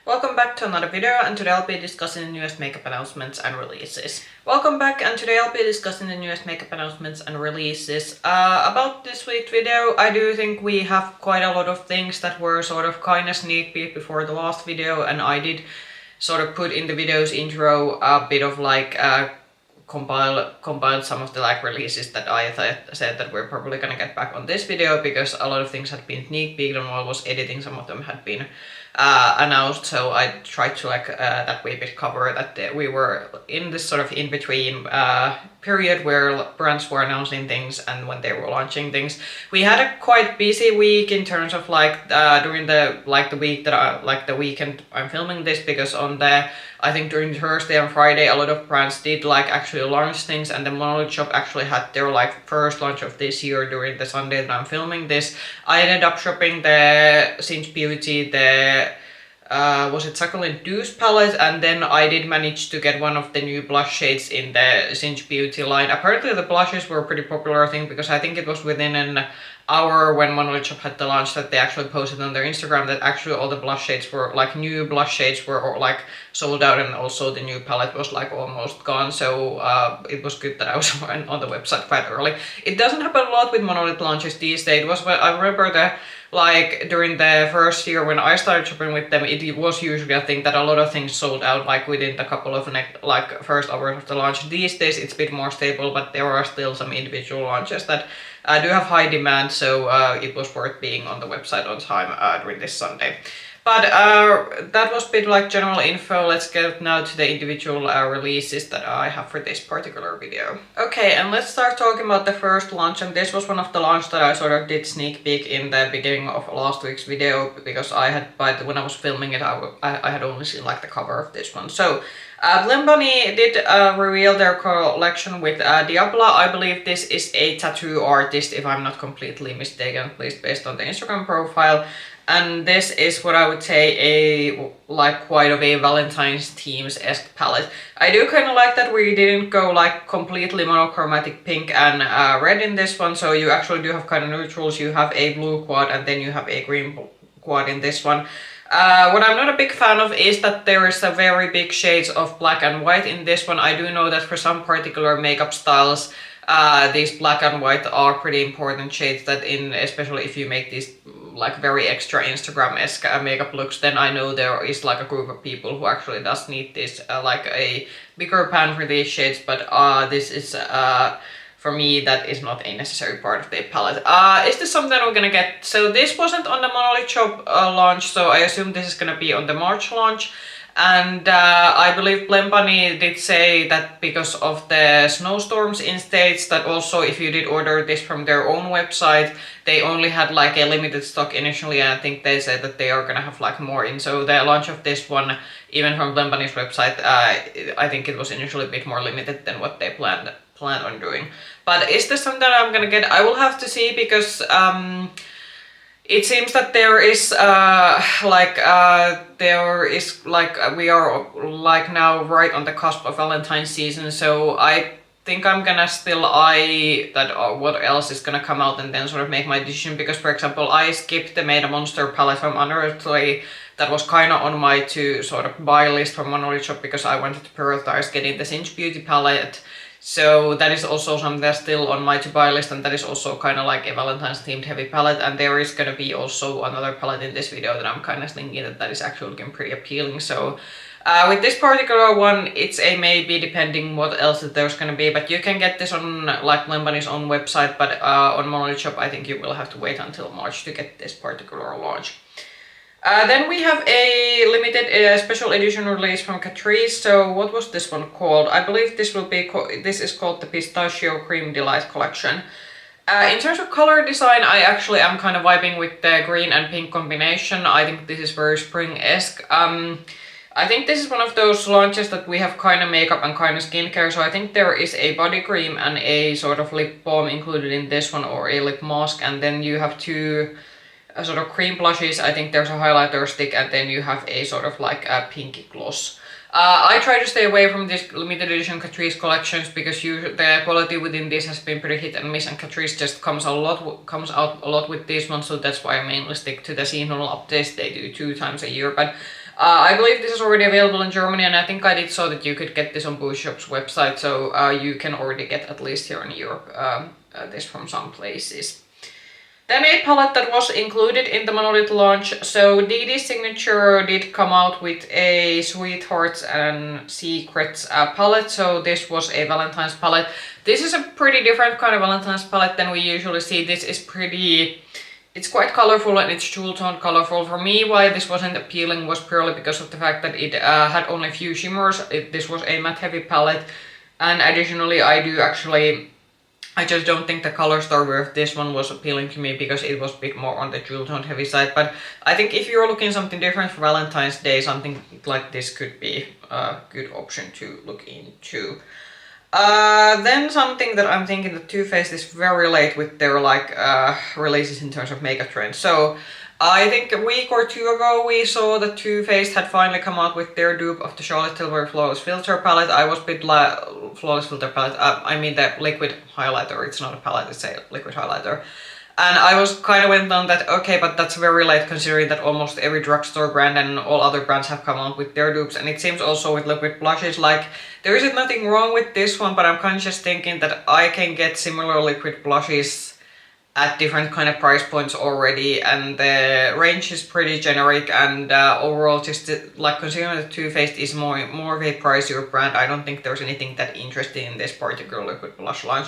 Welcome back to another video, and today I'll be discussing the newest makeup announcements and releases. Welcome back, and today I'll be discussing the newest makeup announcements and releases. About this week's video, I do think we have quite a lot of things that were sort of kind of sneak peek before the last video, and I did sort of put in the video's intro a bit of like compiled some of the like releases that I said that we're probably gonna get back on this video, because a lot of things had been sneak peeked, and while I was editing some of them had been announced, so I tried to like that wee bit cover that we were in this sort of in-between period where brands were announcing things and when they were launching things. We had a quite busy week in terms of like during the week that the weekend I'm filming this, because on the I think during Thursday and Friday a lot of brands did like actually launch things, and the Moonlight shop actually had their like first launch of this year during the Sunday that I'm filming this. I ended up shopping the Sinch Beauty, the was it Succulent Deuce palette, and then I did manage to get one of the new blush shades in the Sinch Beauty line. Apparently the blushes were a pretty popular thing, because I think it was within an hour when Moonlight shop had the launch that they actually posted on their Instagram that actually all the blush shades were like new blush shades were like sold out, and also the new palette was like almost gone. So it was good that I was on the website quite early. It doesn't happen a lot with Moonlight launches these days. It was, I remember the like during the first year when I started shopping with them, it was usually a thing that a lot of things sold out like within the couple of like first hours of the launch. These days it's a bit more stable, but there are still some individual launches that do have high demand, so it was worth being on the website on time during this Sunday. But that was a bit like general info. Let's get now to the individual releases that I have for this particular video. Okay, and let's start talking about the first launch, and this was one of the launches that I sort of did sneak peek in the beginning of last week's video, because I had, when I was filming it, I had only seen like the cover of this one. So Blembani did reveal their collection with Diabla. I believe this is a tattoo artist, if I'm not completely mistaken, at least based on the Instagram profile. And this is what I would say a like quite of a Valentine's themes-esque palette. I do kind of like that we didn't go like completely monochromatic pink and red in this one, so you actually do have kind of neutrals. You have a blue quad and then you have a green quad in this one. What I'm not a big fan of is that there is a very big shades of black and white in this one. I do know that for some particular makeup styles, these black and white are pretty important shades that especially if you make these like very extra Instagram-esque makeup looks, then I know there is like a group of people who actually does need this like a bigger pan for these shades, but this is for me, that is not a necessary part of the palette. Is this something we're gonna get? So this wasn't on the Moonlight shop launch, so I assume this is gonna be on the March launch. And I believe Blembani did say that because of the snowstorms in States, that also if you did order this from their own website, they only had like a limited stock initially, and I think they said that they are gonna have like more in. So the launch of this one, even from Blembani's website, I think it was initially a bit more limited than what they planned on doing. But is this something that I'm gonna get? I will have to see, because it seems that there is we are like now right on the cusp of Valentine's season, so I think I'm gonna still eye that what else is gonna come out and then sort of make my decision, because for example I skipped the Made a Monster palette from Unearthly. That was kind of on my to sort of buy list from Moonlight shop, because I wanted to prioritize getting the Sinch Beauty palette. So that is also something that's still on my to-buy list, and that is also kind of like a Valentine's themed heavy palette. And there is gonna be also another palette in this video that I'm kind of thinking that is actually looking pretty appealing. So with this particular one, it's a maybe, depending what else that there's gonna be. But you can get this on like Blembani's own website, but on Moonlight shop I think you will have to wait until March to get this particular launch. Then we have a limited special edition release from Catrice. So what was this one called? I believe this this is called the Pistachio Creme Delight collection. In terms of color design, I actually am kind of vibing with the green and pink combination. I think this is very spring-esque. I think this is one of those launches that we have kind of makeup and kind of skincare, so I think there is a body cream and a sort of lip balm included in this one, or a lip mask, and then you have two sort of cream blushes. I think there's a highlighter stick, and then you have a sort of like a pinky gloss. I try to stay away from these limited edition Catrice collections, because the quality within this has been pretty hit and miss, and Catrice just comes out a lot with this one, so that's why I mainly stick to the seasonal updates they do 2 times a year. But I believe this is already available in Germany, and I think I did saw that you could get this on Boost Shop's website, so you can already get, at least here in Europe, this from some places. Then a palette that was included in the Monolith launch. So Dede Signature did come out with a Sweethearts and Secrets palette. So this was a Valentine's palette. This is a pretty different kind of Valentine's palette than we usually see. This is pretty... It's quite colorful and it's jewel toned colorful. For me, why this wasn't appealing was purely because of the fact that it had only a few shimmers. This was a matte heavy palette. And additionally, I just don't think the color story of this one was appealing to me because it was a bit more on the jewel toned heavy side. But I think if you're looking something different for Valentine's Day, something like this could be a good option to look into. Then something that I'm thinking that Too Faced is very late with their releases in terms of makeup trends. So I think a week or two ago we saw that Too Faced had finally come out with their dupe of the Charlotte Tilbury Flawless Filter palette. I was a bit Flawless Filter palette, I mean the liquid highlighter, it's not a palette, it's a liquid highlighter. And I was kind of went on that, okay, but that's very late considering that almost every drugstore brand and all other brands have come out with their dupes. And it seems also with liquid blushes, like, there isn't nothing wrong with this one, but I'm kind of just thinking that I can get similar liquid blushes at different kind of price points already, and the range is pretty generic, and overall just like considering that Too Faced is more of a pricier brand, I don't think there's anything that interesting in this particular liquid blush launch.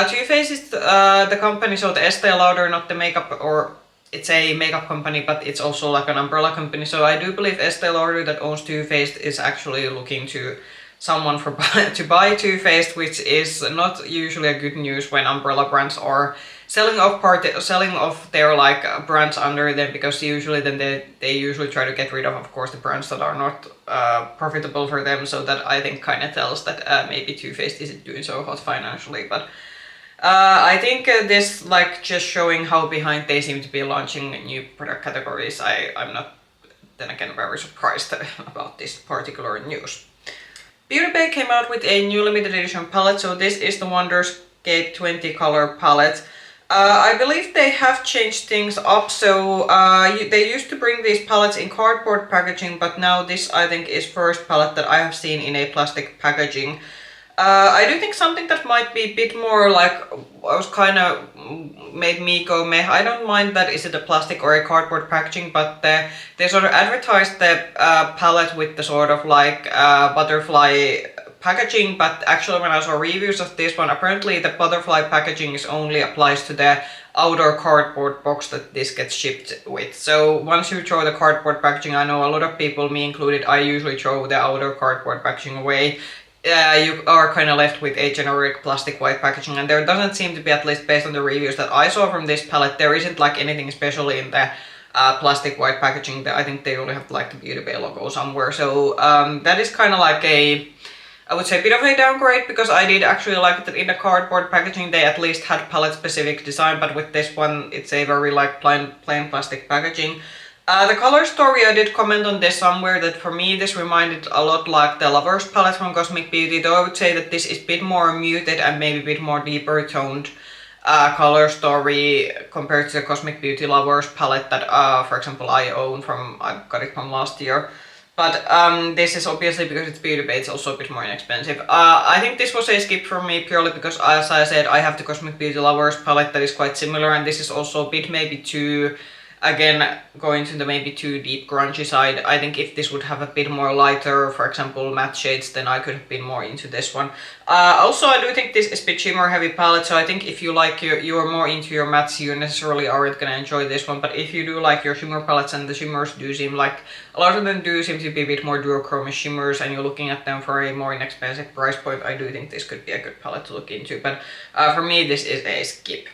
Too Faced is the company, so the Estee Lauder, not the makeup, or it's a makeup company, but it's also like an umbrella company, so I do believe Estee Lauder that owns Too Faced is actually looking to someone to buy Too Faced, which is not usually a good news when umbrella brands are selling off their brands under them, because usually then they usually try to get rid of course the brands that are not profitable for them. So that I think kind of tells that maybe Too Faced isn't doing so hot financially. But I think this just showing how behind they seem to be launching new product categories. I'm not then again very surprised about this particular news. Beauty Bay came out with a new limited edition palette, so this is the Wanderscape 20 color palette. I believe they have changed things up, so they used to bring these palettes in cardboard packaging, but now this I think is first palette that I have seen in a plastic packaging. I do think something that might be a bit more I was kind of made me go meh. I don't mind that is it a plastic or a cardboard packaging, but they sort of advertised the palette with the sort of butterfly packaging, but actually when I saw reviews of this one, apparently the butterfly packaging only applies to the outer cardboard box that this gets shipped with. So once you throw the cardboard packaging, I know a lot of people, me included, I usually throw the outer cardboard packaging away. You are kind of left with a generic plastic white packaging, and there doesn't seem to be, at least based on the reviews that I saw from this palette, there isn't anything especially in the plastic white packaging. I think they only have the Beauty Bay logo somewhere, so that is kind of I would say a bit of a downgrade, because I did actually like that in the cardboard packaging they at least had palette specific design, but with this one it's a very plain plastic packaging. The color story, I did comment on this somewhere that for me this reminded a lot like the Lovers palette from Cosmic Beauty, though I would say that this is a bit more muted and maybe a bit more deeper toned color story compared to the Cosmic Beauty Lovers palette that for example I got it from last year. But this is obviously, because it's Beauty Bay, it's also a bit more inexpensive. I think this was a skip for me purely because, as I said, I have the Cosmic Beauty Lovers palette that is quite similar, and this is also a bit maybe too, again, going to the maybe too deep grungy side. I think if this would have a bit more lighter, for example, matte shades, then I could have been more into this one. Also, I do think this is a bit shimmer heavy palette, so I think if you you're more into your mattes, you necessarily aren't gonna enjoy this one. But if you do like your shimmer palettes, and the shimmers do seem a lot of them do seem to be a bit more duochrome shimmers, and you're looking at them for a more inexpensive price point, I do think this could be a good palette to look into. But for me, this is a skip.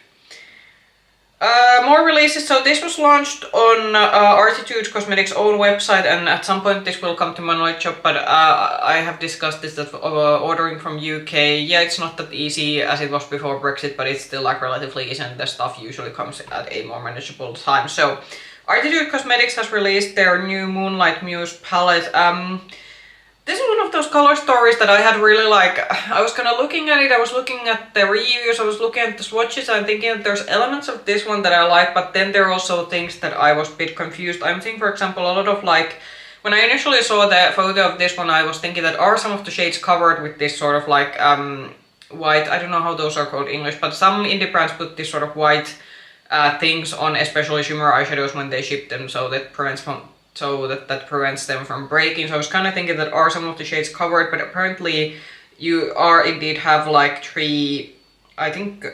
More releases. So this was launched on Arttitude Cosmetics' own website, and at some point this will come to Monolith shop, but I have discussed this that ordering from UK, yeah, it's not that easy as it was before Brexit, but it's still relatively easy, and the stuff usually comes at a more manageable time. So Arttitude Cosmetics has released their new Moonlight Muse palette. This is one of those color stories that I had really I was kind of looking at it, I was looking at the reviews, I was looking at the swatches, I'm thinking that there's elements of this one that I like, but then there are also things that I was a bit confused. I'm thinking, for example, a lot of when I initially saw the photo of this one, I was thinking that are some of the shades covered with this sort of like white, I don't know how those are called in English, but some indie brands put this sort of white things on, especially shimmer eyeshadows when they ship them, so that prevents them from breaking. So I was kind of thinking that are some of the shades covered, but apparently you are indeed have like 3. I think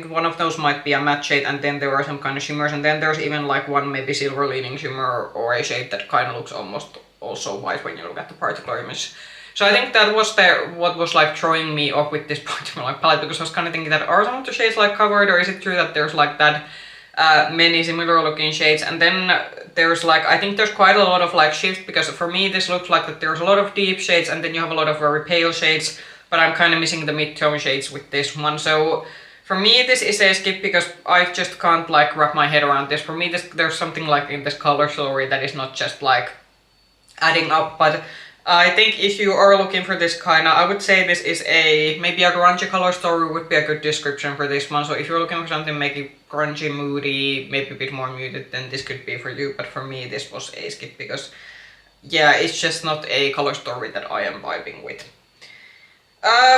one of those might be a matte shade, and then there are some kind of shimmers, and then there's even like one maybe silver leaning shimmer or a shade that kind of looks almost also white when you look at the particular image. So I think that was what was like throwing me off with this particular palette, because I was kind of thinking that are some of the shades like covered, or is it true that there's like that many similar looking shades? And then there's like, I think there's quite a lot of like shift, because for me this looks like that there's a lot of deep shades and then you have a lot of very pale shades, but I'm kind of missing the mid-tone shades with this one. So for me this is a skip, because I just can't like wrap my head around this. For me there's something like in this color story that is not just like adding up. But I think if you are looking for this kind of, I would say this is maybe a grungy color story would be a good description for this one. So if you're looking for something maybe grungy, moody, maybe a bit more muted, then this could be for you. But for me this was a skip, because yeah, it's just not a color story that I am vibing with.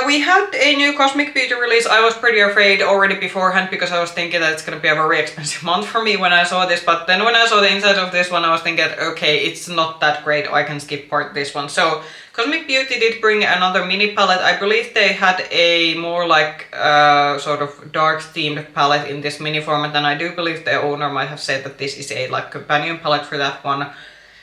We had a new Cosmic Beauty release. I was pretty afraid already beforehand, because I was thinking that it's gonna be a very expensive month for me when I saw this, but then when I saw the inside of this one, I was thinking, okay, it's not that great, I can skip this one. So Cosmic Beauty did bring another mini palette. I believe they had a more like sort of dark themed palette in this mini format, and I do believe the owner might have said that this is a like companion palette for that one.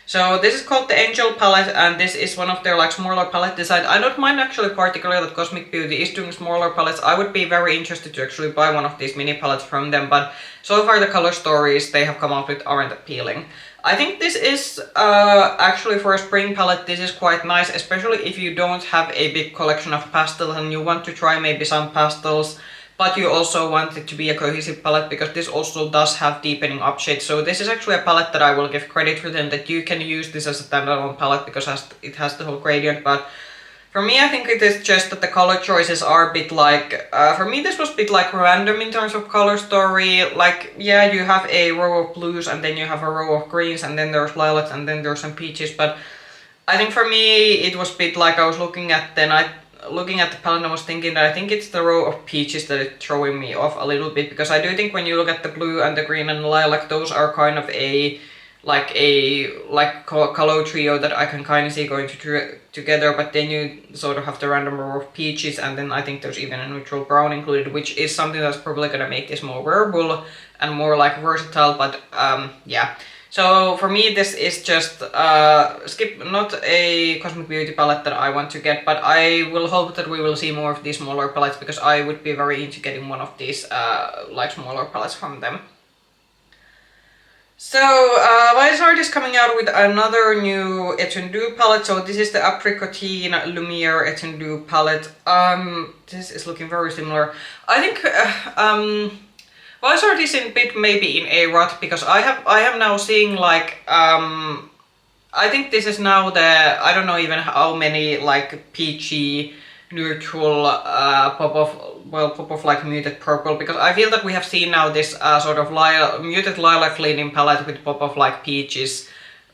So this is called the Angel palette, and this is one of their like smaller palette designs. I don't mind actually particularly that Cosmic Beauty is doing smaller palettes. I would be very interested to actually buy one of these mini palettes from them, but so far the color stories they have come out with aren't appealing. I think this is actually for a spring palette, this is quite nice, especially if you don't have a big collection of pastels and you want to try maybe some pastels, but you also want it to be a cohesive palette, because this also does have deepening up shades. So this is actually a palette that I will give credit for them, that you can use this as a standalone palette because it has the whole gradient. But for me, I think it is just that the color choices are a bit like, for me this was a bit like random in terms of color story. Like, yeah, you have a row of blues and then you have a row of greens and then there's lilacs and then there's some peaches. But I think for me it was a bit like I was looking at the palette and I was thinking that I think it's the row of peaches that is throwing me off a little bit, because I do think when you look at the blue and the green and the lilac, those are kind of a color trio that I can kind of see going together, but then you sort of have the random row of peaches, and then I think there's even a neutral brown included, which is something that's probably gonna make this more wearable and more like versatile. But yeah. So for me this is just skip, not a Cosmic Beauty palette that I want to get, but I will hope that we will see more of these smaller palettes, because I would be very into getting one of these like smaller palettes from them. So Viseart is coming out with another new Étendu palette. So this is the Apricotine Lumière Étendu palette. This is looking very similar. I think Viseart is in bit maybe in a rut, because I am now seeing like I think this is now the, I don't know even how many like peachy neutral pop of like muted purple, because I feel that we have seen now this sort of muted lilac leaning palette with pop of like peaches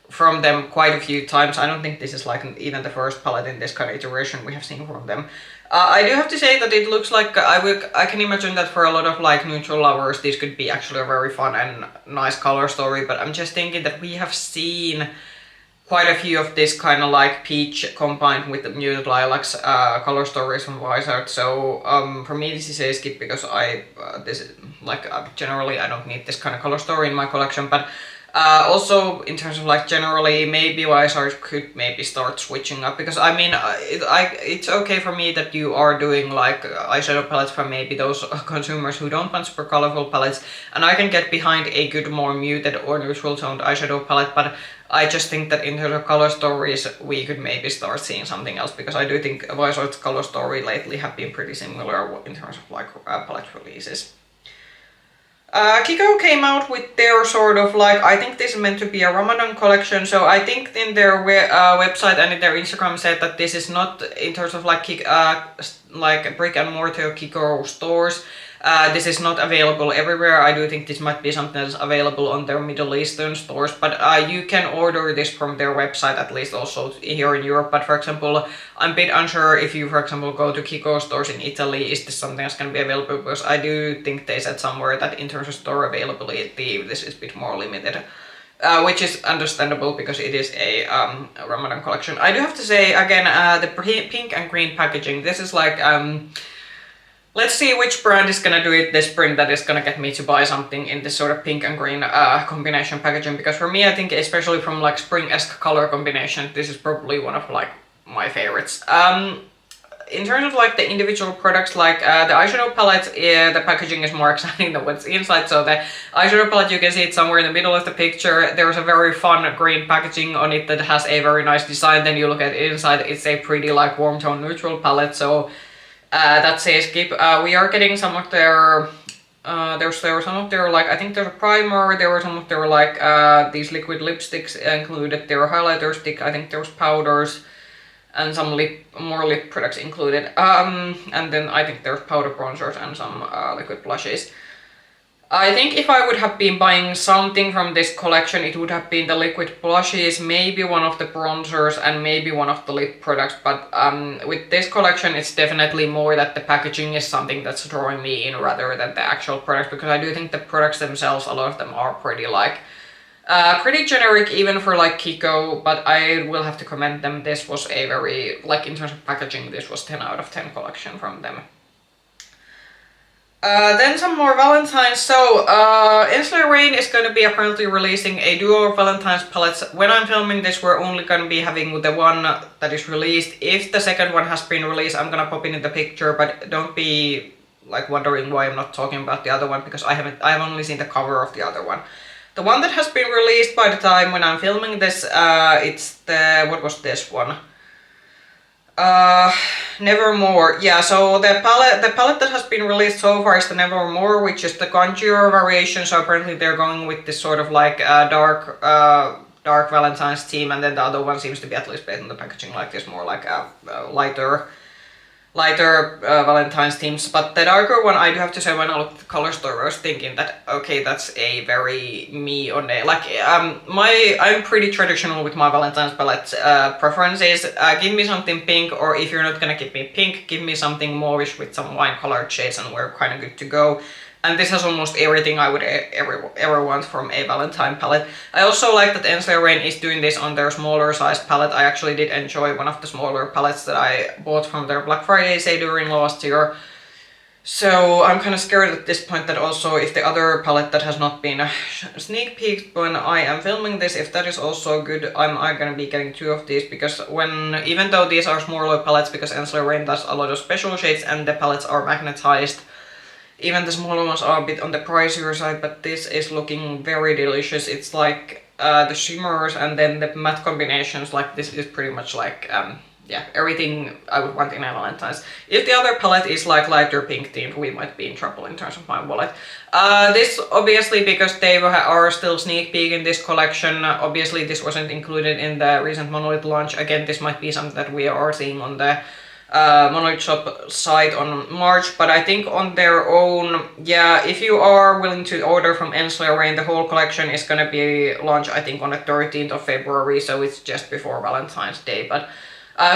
from them quite a few times. I don't think this is like even the first palette in this kind of iteration we have seen from them. I do have to say that it looks like I can imagine that for a lot of like neutral lovers this could be actually a very fun and nice color story, but I'm just thinking that we have seen quite a few of this kind of like peach combined with the muted lilacs color stories from Viseart. So for me this is a skip, because generally I don't need this kind of color story in my collection. But also in terms of like generally maybe Viseart could maybe start switching up, because I mean it's okay for me that you are doing like eyeshadow palettes for maybe those consumers who don't want super colorful palettes, and I can get behind a good more muted or neutral toned eyeshadow palette. But I just think that in terms of color stories we could maybe start seeing something else, because I do think Viseart's color story lately have been pretty similar in terms of like palette releases. KIKO came out with their sort of like, I think this is meant to be a Ramadan collection, so I think in their website and in their Instagram said that this is not in terms of like brick and mortar KIKO stores. This is not available everywhere. I do think this might be something that's available on their Middle Eastern stores, but you can order this from their website, at least also here in Europe. But for example, I'm a bit unsure if you, for example, go to KIKO stores in Italy, is this something that's going to be available? Because I do think they said somewhere that in terms of store availability, this is a bit more limited. Which is understandable because it is a Ramadan collection. I do have to say, again, the pink and green packaging, this is like, let's see which brand is gonna do it this spring that is gonna get me to buy something in this sort of pink and green combination packaging, because for me, I think especially from like spring-esque color combination, this is probably one of like my favorites. In terms of like the individual products, like the eyeshadow palette, the packaging is more exciting than what's inside. So the eyeshadow palette, you can see it somewhere in the middle of the picture. There's a very fun green packaging on it that has a very nice design. Then you look at it inside, it's a pretty like warm tone neutral palette. So that's a skip. We are getting some of their there were some of their, like, I think there's a primer, there were some of their like these liquid lipsticks included, their highlighter stick, I think there was powders, and some more lip products included. And then I think there's powder bronzers and some liquid blushes. I think if I would have been buying something from this collection, it would have been the liquid blushes, maybe one of the bronzers, and maybe one of the lip products. But with this collection, it's definitely more that the packaging is something that's drawing me in rather than the actual products, because I do think the products themselves, a lot of them are pretty like pretty generic even for like KIKO, but I will have to commend them. This was a very, like in terms of packaging, this was 10 out of 10 collection from them. Then some more Valentines. So Ensley Reign is going to be apparently releasing a duo of Valentine's palettes. When I'm filming this, we're only going to be having the one that is released. If the second one has been released, I'm going to pop it in the picture, but don't be like wondering why I'm not talking about the other one, because I have only seen the cover of the other one. The one that has been released by the time when I'm filming this, it's the, what was this one? Nevermore. Yeah, so the palette that has been released so far is the Nevermore, which is the contour variation. So apparently they're going with this sort of like dark Valentine's theme, and then the other one seems to be, at least based on the packaging, like this more like a lighter Valentine's themes. But the darker one, I do have to say, when I looked at the color story, I was thinking that, okay, that's a very me on a, like, I'm pretty traditional with my Valentine's palette preferences. Give me something pink, or if you're not gonna give me pink, give me something mauvish with some wine colored shades, and we're kind of good to go. And this has almost everything I would ever want from a Valentine palette. I also like that Ensley Reign is doing this on their smaller size palette. I actually did enjoy one of the smaller palettes that I bought from their Black Friday sale during last year. So I'm kind of scared at this point that also if the other palette that has not been sneak peeked when I am filming this, if that is also good, I'm gonna be getting two of these, because even though these are smaller palettes, because Ensley Reign does a lot of special shades and the palettes are magnetized, even the smaller ones are a bit on the pricier side, but this is looking very delicious. It's like the shimmers and then the matte combinations, like this is pretty much like, yeah, everything I would want in a Valentine's. If the other palette is like lighter pink themed, we might be in trouble in terms of my wallet. This obviously, because they are still sneak peek in this collection, obviously this wasn't included in the recent Moonlight launch. Again, this might be something that we are seeing on the Moonlight shop site on March, but I think on their own, yeah, if you are willing to order from Ensley Reign, the whole collection is gonna be launched, I think, on the 13th of February, so it's just before Valentine's Day. But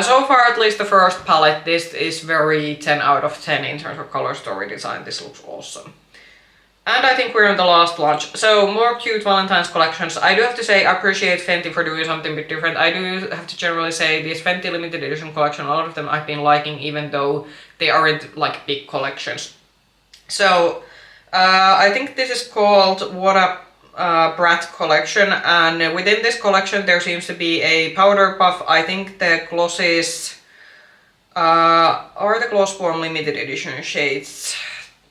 so far, at least the first palette, this is very 10 out of 10 in terms of color story design. This looks awesome. And I think we're on the last launch. So more cute Valentine's collections. I do have to say I appreciate Fenty for doing something a bit different. I do have to generally say these Fenty limited edition collection, a lot of them I've been liking, even though they aren't like big collections. So I think this is called Wattabrat collection, and within this collection there seems to be a powder puff. I think the glosses are the Gloss Bomb limited edition shades.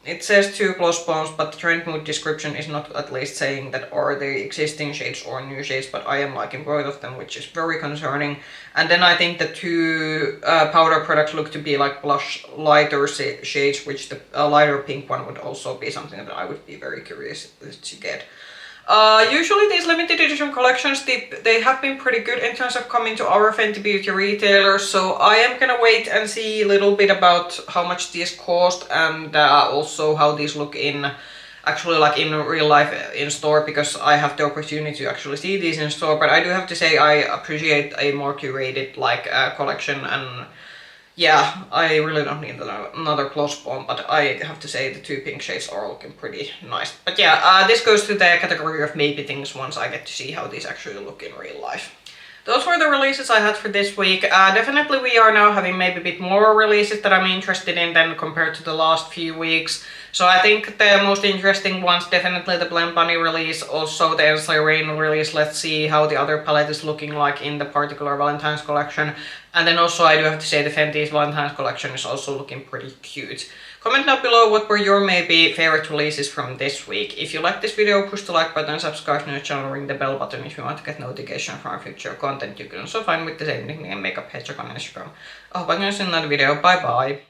It says 2 gloss bombs, but the trend mood description is not at least saying that are they existing shades or new shades, but I am liking both of them, which is very concerning. And then I think the 2 powder products look to be like blush lighter shades, which the lighter pink one would also be something that I would be very curious to get. Usually these limited edition collections, they have been pretty good in terms of coming to our Fenty Beauty retailers, so I am gonna wait and see a little bit about how much these cost and also how these look in actually like in real life in store, because I have the opportunity to actually see these in store. But I do have to say I appreciate a more curated like collection, and yeah, I really don't need another gloss bomb, but I have to say the two pink shades are looking pretty nice. But yeah, this goes to the category of maybe things once I get to see how these actually look in real life. Those were the releases I had for this week. Definitely we are now having maybe a bit more releases that I'm interested in than compared to the last few weeks. So I think the most interesting ones, definitely the Blend Bunny release, also the Ensley Reign release. Let's see how the other palette is looking like in the particular Valentine's collection. And then also I do have to say the Fenty's Valentine's collection is also looking pretty cute. Comment down below what were your maybe favorite releases from this week. If you like this video, push the like button, subscribe to the channel, ring the bell button if you want to get notification from our future content. You can also find me with the same nickname and makeup hedgehog on Instagram. I hope I can see you in another video. Bye bye!